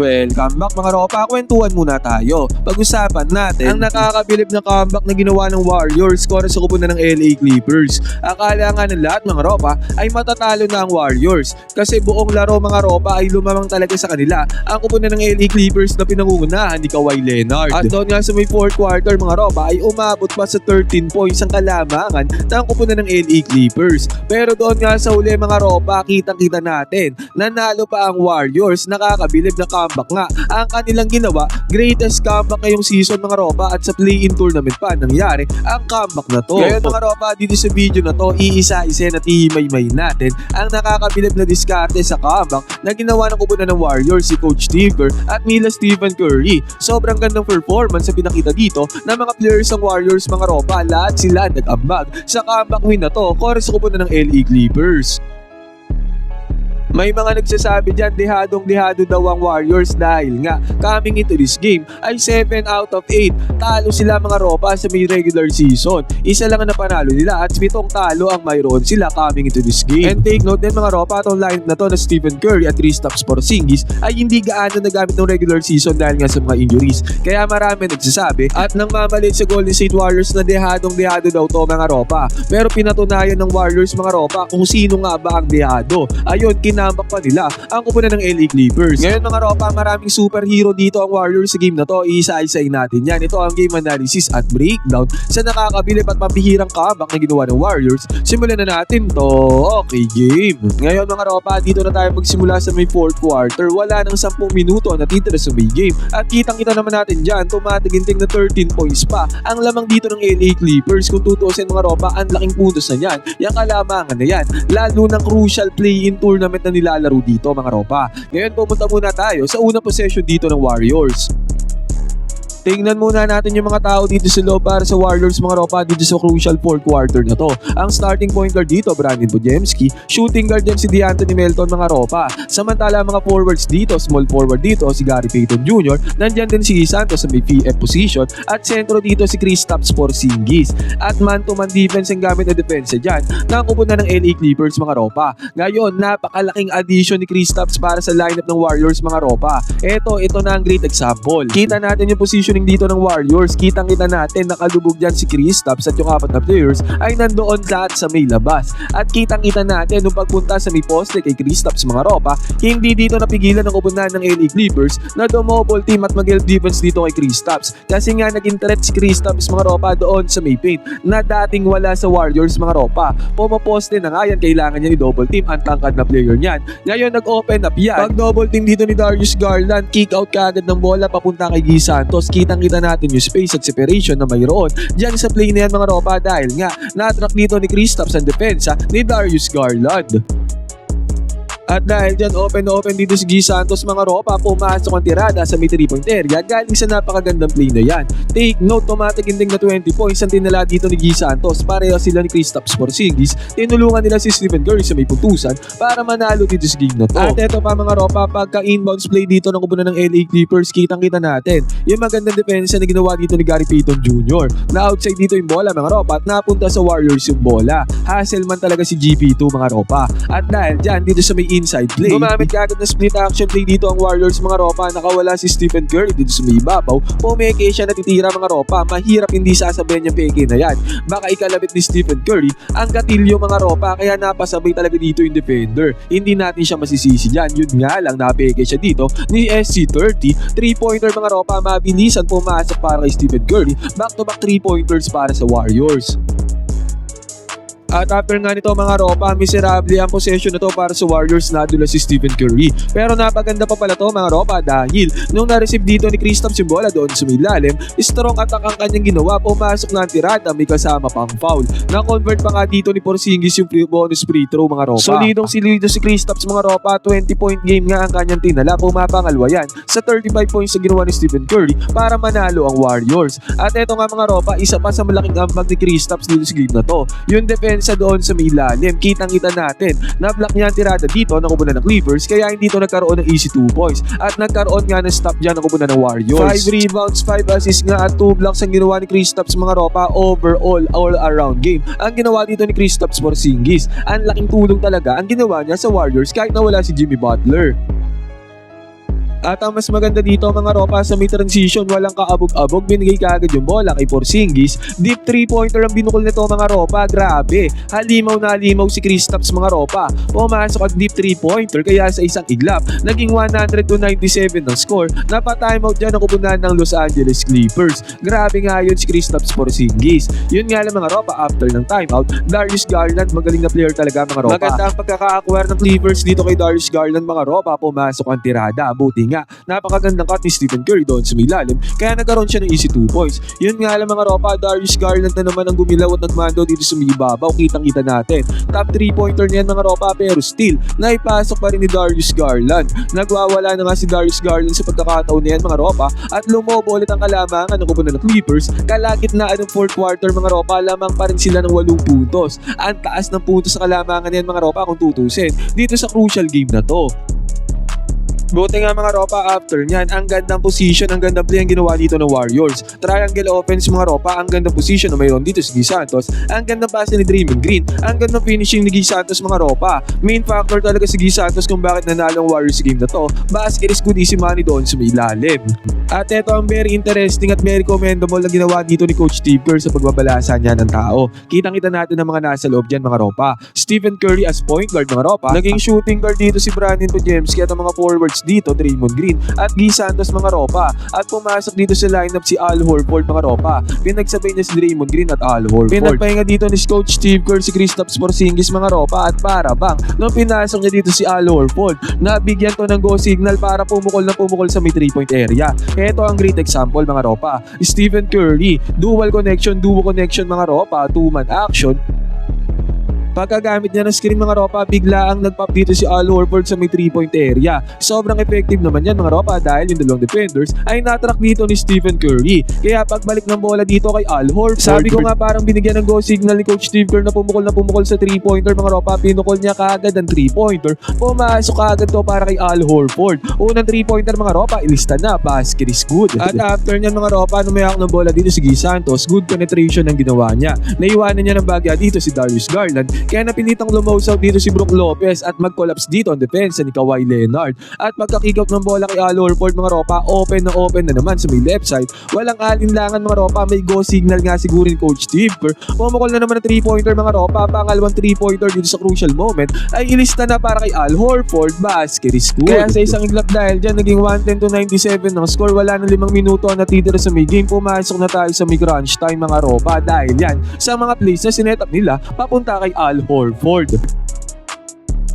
Welcome back mga ropa, kwentuhan muna tayo. Pag-usapan natin ang nakakabilib na comeback na ginawa ng Warriors kontra sa kupunan ng LA Clippers. Akala nga ng lahat mga ropa ay matatalo na ang Warriors kasi buong laro mga ropa ay lumamang talaga sa kanila ang kupunan ng LA Clippers na pinangungunahan ni Kawhi Leonard. At doon nga sa may fourth quarter mga ropa ay umabot pa sa 13 points ang kalamangan ng kupunan ng LA Clippers. Pero doon nga sa uli mga ropa, kitang-kita natin nanalo pa ang Warriors. Nakakabilib na comeback nga ang kanilang ginawa, greatest comeback ngayong season mga ropa, at sa play-in tournament pa nangyari ang comeback na to. Ngayon mga ropa, dito sa video na to iisa-isa at ihimay-may natin ang nakakabilib na diskarte sa comeback na ginawa ng kupunan ng Warriors si Coach Steve Kerr at nila Stephen Curry. Sobrang gandang performance sa pinakita dito ng mga players ng Warriors mga ropa, lahat sila nag-ambag sa comeback win na to kontra sa kupunan ng LA Clippers. May mga nagsasabi dyan, dehadong-dehado daw ang Warriors dahil nga coming into this game ay 7 out of 8 talo sila mga ropa sa may regular season. Isa lang ang napanalo nila at 7 talo ang mayroon sila coming into this game. And take note din mga ropa, itong lineup na to na Stephen Curry at Kristaps Porzingis ay hindi gaano nagamit ng regular season dahil nga sa mga injuries. Kaya marami nagsasabi at nang mamalit sa Golden State Warriors na dehadong-dehado daw to mga ropa. Pero pinatunayan ng Warriors mga ropa kung sino nga ba ang dehado. Ayun, kinambak pa nila ang kupunan ng LA Clippers. Ngayon mga ropa, maraming superhero dito ang Warriors sa game na to. Isa-isayin natin yan. Ito ang game analysis at breakdown sa nakakabilib at mapihirang comeback na ginawa ng Warriors. Simulan na natin to. Okay, game. Ngayon mga ropa, dito na tayo magsimula sa may fourth quarter. Wala nang 10 minuto na titira sa may game. At kitang-kita naman natin dyan, tumataginting na 13 points pa ang lamang dito ng LA Clippers. Kung tutusin mga ropa, ang laking puntos na yan. Yung kalamangan na yan. Lalo ng crucial play-in tournament na nilalaro dito mga ropa. Ngayon pumunta muna tayo sa unang possession dito ng Warriors. Tingnan muna natin yung mga tao dito sa loob para sa Warriors mga ropa dito sa crucial fourth quarter na to. Ang starting point guard dito, Brandon Podziemski. Shooting guard din si DeAnthony Melton mga ropa. Samantala mga forwards dito, small forward dito si Gary Payton Jr. Nandyan din si Santos sa may PF position. At sentro dito si Kristaps Porzingis. At man-to-man defense ang gamit na depensa dyan na kupunan ng LA Clippers mga ropa. Ngayon, napakalaking addition ni Kristaps para sa lineup ng Warriors mga ropa. Ito na ang great example. Kita natin yung position dito ng Warriors, kitang-kita natin nakalubog dyan si Kristaps at yung apat na players ay nandoon lahat sa may labas. At kitang-kita natin nung pagpunta sa may poste kay Kristaps mga ropa, hindi dito napigilan ng kupunan ng LA Clippers na dumobble team at mag-help defense dito kay Kristaps. Kasi nga naging threat si Kristaps mga ropa doon sa may paint na dating wala sa Warriors mga ropa. Pumaposte na nga yan, kailangan niya ni double team ang tangkad na player niyan. Ngayon nag-open up yan. Pag double team dito ni Darius Garland, kick out kaagad ng bola papunta kay Guy Santos. Kitang-kita natin yung space at separation na mayroon dyan sa play na yan mga ropa dahil nga na-attract dito ni Kristaps ang depensa ni Darius Garland. At dahil dyan open na open dito si Guy Santos mga ropa, pumasok ang tirada sa may 3-point area galing sa napakagandang play na yan. Take note, tumatiginding na 20 points ang tinala dito ni Guy Santos. Pareho sila ni Kristaps Porzingis. Tinulungan nila si Stephen Curry sa may puntusan para manalo dito sa game na to. At eto pa mga ropa, pagka inbounds play dito ng kupunan ng LA Clippers, kitang-kita natin yung magandang depensa na ginawa dito ni Gary Payton Jr. Na outside dito yung bola mga ropa at napunta sa Warriors yung bola. Hassle man talaga si GP2 mga ropa. At dahil dyan dito sa may inside play, gumamit kaagad na split action play dito ang Warriors mga ropa. Nakawala si Stephen Curry dito sa may ibabaw, pumeke siya natitira mga ropa. Mahirap hindi sasabihin yung peke na yan, baka ikalabit ni Stephen Curry ang gatilyo mga ropa, kaya napasabay talaga dito yung defender. Hindi natin siya masisisi dyan. Yun nga lang, napeke siya dito ni SC30. 3-pointer mga ropa, mabilisan pumasok para kay Stephen Curry. Back to back 3-pointers para sa Warriors. At after nga nito mga ropa, miserable ang possession na to para sa Warriors, nadula si Stephen Curry. Pero napaganda pa pala to mga ropa dahil nung na-receive dito ni Kristaps yung bola doon sa may lalim, strong attack ang kanyang ginawa, pumasok na ang tirada, may kasama pang foul. Na-convert pa nga dito ni Porzingis yung bonus free throw mga ropa. Solidong silido si Kristaps mga ropa, 20-point game nga ang kanyang tinala, pumapangalwa yan sa 35 points na ginawa ni Stephen Curry para manalo ang Warriors. At eto nga mga ropa, isa pa sa malaking ambag ni Kristaps dito sa game na to, yung defense sa doon sa may ilalim. Kitang-kita natin na block niya ang tirada dito ng kupunan ng Clippers, kaya hindi ito nagkaroon ng easy 2 points. At nagkaroon nga ng stop dyan ng kupunan ng Warriors. 5 rebounds, 5 assists nga at 2 blocks ang ginawa ni Kristaps mga ropa. Overall, all-around game ang ginawa dito ni Kristaps Porzingis. Ang laking tulong talaga ang ginawa niya sa Warriors kahit na wala si Jimmy Butler. At ang mas maganda dito mga ropa, sa may transition walang kaabog-abog, binigay kaagad yung bola kay Porzingis. Deep 3-pointer ang binukol nito mga ropa, grabe. Halimaw na halimaw si Kristaps mga ropa. Pumasok at deep 3-pointer kaya sa isang iglap, naging 100-97 ng score. Napa-timeout dyan ang kupunan ng Los Angeles Clippers. Grabe nga yun si Kristaps Porzingis. Yun nga lang mga ropa, after ng timeout, Darius Garland, magaling na player talaga mga ropa. Maganda ang pagkaka-acquire ng Clippers dito kay Darius Garland mga ropa, pumasok ang tirada. Buti nga, napakagandang cut ni Stephen Curry doon sa milalim, kaya nagkaroon siya ng easy 2 points. Yun nga lang mga ropa, Darius Garland na naman ang gumilaw at nagmando dito sa mibabaw. Kitang-kita natin. Top 3-pointer niyan mga ropa, pero still, naipasok pa rin ni Darius Garland. Nagwawala na nga si Darius Garland sa pagkakataon niyan mga ropa, at lumobo ulit ang kalamangan ng kupunan ng Clippers. Kalagitnaan ng 4th quarter mga ropa, lamang pa rin sila ng 8 puntos. Ang taas ng puntos sa kalamangan niyan mga ropa kung tutusin dito sa crucial game na to. Buti nga mga ropa, after nyan, ang gandang position, ang gandang play ang ginawa dito ng Warriors. Triangle offense mga ropa, ang gandang position na mayroon dito si Guy Santos, ang gandang pass ni Draymond Green, ang gandang finishing ni Guy Santos mga ropa. Main factor talaga si Guy Santos kung bakit nanalo ang Warriors game na to. Basket is good, easy money doon sa may ilalim. At ito ang very interesting at very commendable na ginawa dito ni Coach Steve Kerr sa pagbabalasa niya ng tao. Kitang-kita natin ang mga nasa loob dyan mga ropa. Stephen Curry as point guard mga ropa, naging shooting guard dito si Brandon Podziemski at ang mga forwards dito, Draymond Green at Guy Santos mga ropa. At pumasok dito sa lineup si Al Horford mga ropa. Pinagsabay niya si Draymond Green at Al Horford. Pinagpahinga dito ni Coach Steve Kerr si Kristaps Porzingis mga ropa, at para bang nung pinasok niya dito si Al Horford, nabigyan to ng go signal para pumukol na pumukol sa may 3-point area. Ito ang great example mga ropa. Stephen Curry, duo connection mga ropa, 2-man action. Pagkagamit niya ng screen mga ropa, bigla ang nagpop dito si Al Horford sa may 3-point area. Sobrang effective naman yan mga ropa dahil yung dalawang defenders ay natrack dito ni Stephen Curry. Kaya pagbalik ng bola dito kay Al Horford, sabi ko nga parang binigyan ng go signal ni Coach Steve Kerr na pumukol sa 3-pointer mga ropa. Pinukol niya kaagad ang 3-pointer. Pumasok kaagad to para kay Al Horford. Unang 3-pointer mga ropa, ilista na, basket is good. At after niyan mga ropa, numayak ng bola dito si Guy Santos, good penetration ang ginawa niya. Naiwanan niya ng bagya dito si Darius Garland, kaya napilitang lumosaw dito si Brook Lopez at mag-collapse dito ang depensa ni Kawhi Leonard. At pagka-kick out ng bola kay Al Horford mga ropa, open na naman sa may left side. Walang alinlangan mga ropa, may go signal nga siguro ni Coach Steve Kerr. Pumukol na naman ang 3-pointer mga ropa, pangalawang 3-pointer dito sa crucial moment ay ilista na para kay Al Horford, basket is good. Kaya sa isang iglap dahil dyan, naging 110-97 ng score, wala ng 5 minuto ang natitira sa may game. Pumasok na tayo sa may crunch time mga ropa dahil yan sa mga plays na sinet up nila papunta kay Al Horford.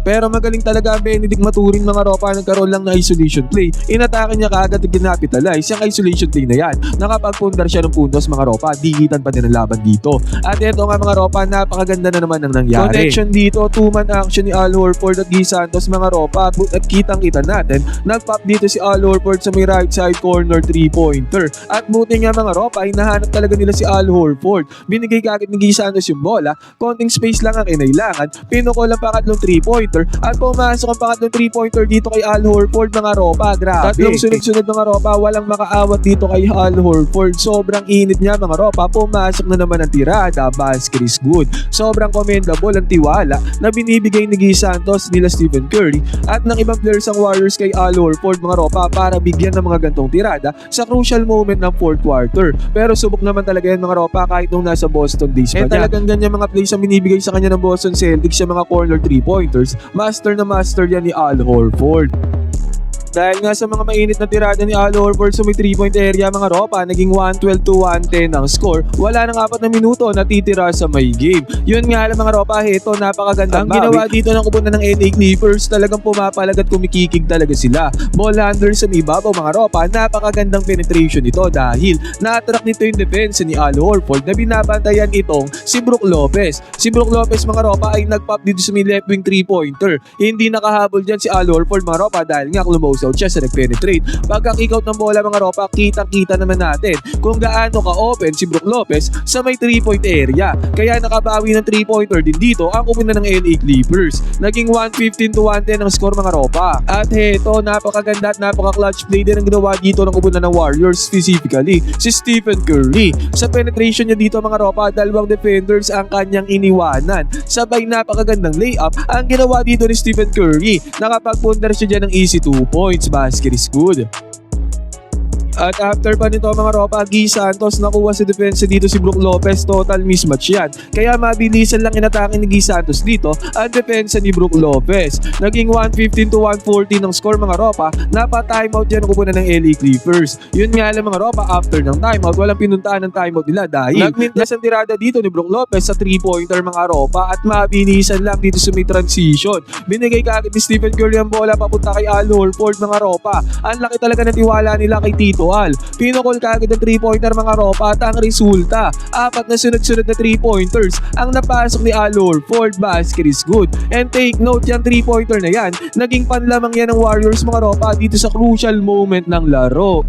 Pero magaling talaga ang Benedict Maturin mga ropa, nagkaroon lang ng isolation play. Inatake niya kaagad at ginapitalize yung isolation play na yan. Nakapagpundar siya ng puntos mga ropa, digitan pa din ang laban dito. At ito nga mga ropa, napakaganda na naman ang nangyari. Connection dito, 2-man action ni Al Horford at Guy Santos mga ropa. At kitang-kita natin, nagpop dito si Al Horford sa may right side corner 3-pointer. At buti nga mga ropa, ay nahanap talaga nila si Al Horford. Binigay kaagad ni Guy Santos yung bola, konting space lang ang kinailangan, pinukol ang pangatlong 3-pointer at pumasok ang pangatlong 3-pointer dito kay Al Horford mga ropa. Grabe. Tatlong sunod-sunod mga ropa, walang makaawat dito kay Al Horford. Sobrang init niya mga ropa. Pumasok na naman ang tirada, basket is good. Sobrang commendable ang tiwala na binibigay ni Guy Santos, nila Stephen Curry at ng ibang players ang Warriors kay Al Horford mga ropa para bigyan ng mga gantong tirada sa crucial moment ng 4th quarter. Pero subok naman talaga yan mga ropa kahit nung nasa Boston days pa niya. Talagang ganyan mga plays ang binibigay sa kanya ng Boston Celtics, yung mga corner 3-pointers. Master na master yan ni Al Horford. Dahil nga sa mga mainit na tirada ni Al Horford sa may 3-point area mga ropa, naging 112-110 ang score. Wala nang 4 na minuto natitira sa may game. Yun nga lang mga ropa, ito napakaganda. Ang ginawa dito ng kupunan ng LA Clippers, talagang pumapalag at kumikikig talaga sila. Ball handler sa may ibabaw mga ropa, napakagandang penetration ito dahil na-attract nito yung defense ni Al Horford na binabantayan itong si Brook Lopez. Si Brook Lopez mga ropa ay nagpop dito sa may left wing 3-pointer. Hindi nakahabol dyan si Al Horford mga ropa dahil nga close out siya sa nag-penetrate. Pagka-kick out ng bola mga ropa, kitang-kita naman natin kung gaano ka-open si Brook Lopez sa may 3-point area. Kaya nakabawi ng 3-pointer din dito ang kupunan ng LA Clippers. Naging 115-110 ang score mga ropa. At heto, napakaganda at napaka-clutch play din ang ginawa dito ng kupunan ng Warriors, specifically si Stephen Curry. Sa penetration niya dito mga ropa, dalawang defenders ang kanyang iniwanan. Sabay napakagandang layup ang ginawa dito ni Stephen Curry. Nakapagpundar siya dyan ng easy 2 points. points, basket is good. At after pa nito mga ropa, Guy Santos nakuha sa depensa dito si Brook Lopez, total mismatch yan. Kaya mabilisan lang inatake ni Guy Santos dito ang depensa ni Brook Lopez. Naging 115 to 140 ng score mga ropa, napa-timeout yan ang kupunan ng LA Clippers. Yun nga lang mga ropa, after ng timeout, walang pinuntaan ng timeout nila dahil nagmintas ang tirada dito ni Brook Lopez sa 3-pointer mga ropa at mabilisan lang dito sa may transition. Binigay kaagad ni Stephen Curry ang bola papunta kay Al Horford mga ropa. Ang laki talaga ng tiwala nila kay Tito Al. Pinukol kaagad ang 3-pointer mga ropa at ang resulta, 4 na sunod-sunod na 3-pointers ang napasok ni Al Horford, basket is good. And take note, yung 3-pointer na yan, naging panlamang yan ng Warriors mga ropa dito sa crucial moment ng laro.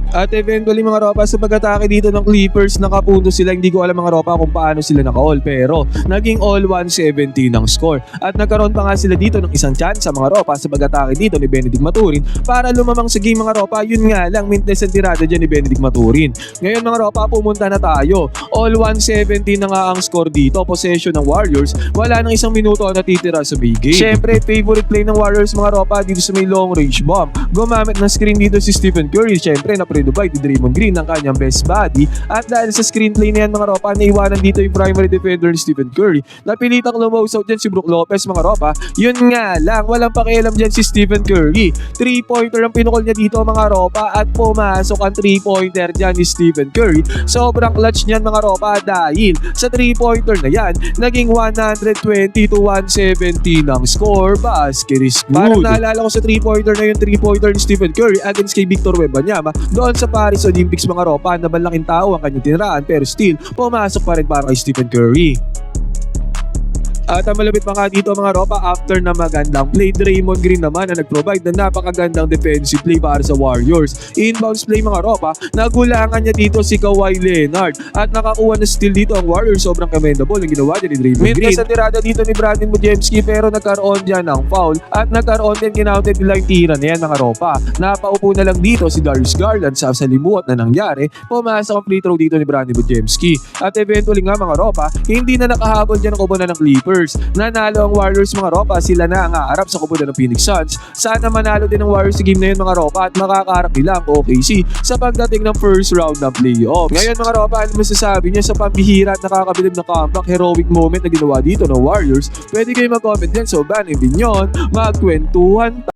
At eventually mga ropa, sa pag-atake dito ng Clippers, nakapunto sila. Hindi ko alam mga ropa kung paano sila naka-all, pero naging all 117 ng score. At nagkaroon pa nga sila dito ng isang chance sa mga ropa sa pag-atake dito ni Benedict Mathurin para lumamang sa game mga ropa. Yun nga lang, mintes ang tirada dyan ni Benedict Mathurin. Ngayon mga ropa, pumunta na tayo. All 117 na nga ang score dito. Possession ng Warriors. Wala nang isang minuto ang natitira sa big game. Syempre, favorite play ng Warriors mga ropa dito sa may long range bomb. Gumamit ng screen dito si Stephen Curry. Syempre, Dubai ni Draymond Green ng kanyang best buddy, at dahil sa screenplay na yan mga ropa, naiwanan dito yung primary defender ni Stephen Curry. Napilitang lumows out dyan si Brook Lopez mga ropa. Yun nga lang, walang pakialam dyan si Stephen Curry. 3-pointer ang pinukol niya dito mga ropa at pumasok ang 3-pointer dyan ni Stephen Curry. Sobrang clutch niyan mga ropa dahil sa 3-pointer na yan, naging 120 to 170 ng score, basket is good. Parang naalala ko sa 3-pointer na yung 3-pointer ni Stephen Curry against kay Victor Wembanyama doon sa Paris Olympics mga ropa, na malaking tao ang kanyang tiniraan pero still pumasok pa rin para kay Stephen Curry. At ang malapit pa nga dito mga ropa, after na magandang play, Draymond Green naman ang nag-provide ng napakagandang defensive play para sa Warriors. Inbounds play mga ropa, nagulangan niya dito si Kawhi Leonard at nakakuha na steal dito ang Warriors. Sobrang commendable ang ginawa niya ni Draymond Green. Sa tirada dito ni Brandon Mujemski pero nagkaroon dyan ng foul at nagkaroon din kinaunted nila yung tira na yan mga ropa. Napaupo na lang dito si Darius Garland sa salimuot na nangyari. Pumasok ang free throw dito ni Brandon Mujemski. At eventually nga mga ropa, hindi na nakahabol dyan ang kupunan ng Clippers. Nanalo ang Warriors mga ropa, sila na ang aarap sa kupunan ng Phoenix Suns. Sana manalo din ang Warriors sa game na yun mga ropa at makakaharap nila ang OKC sa pagdating ng first round ng playoffs. Ngayon mga ropa, ano masasabi niyo sa pambihira at nakakabilib na comeback, heroic moment na ginawa dito ng Warriors? Pwede kayo mag-comment din sa band, hindi nyo magkwentuhan.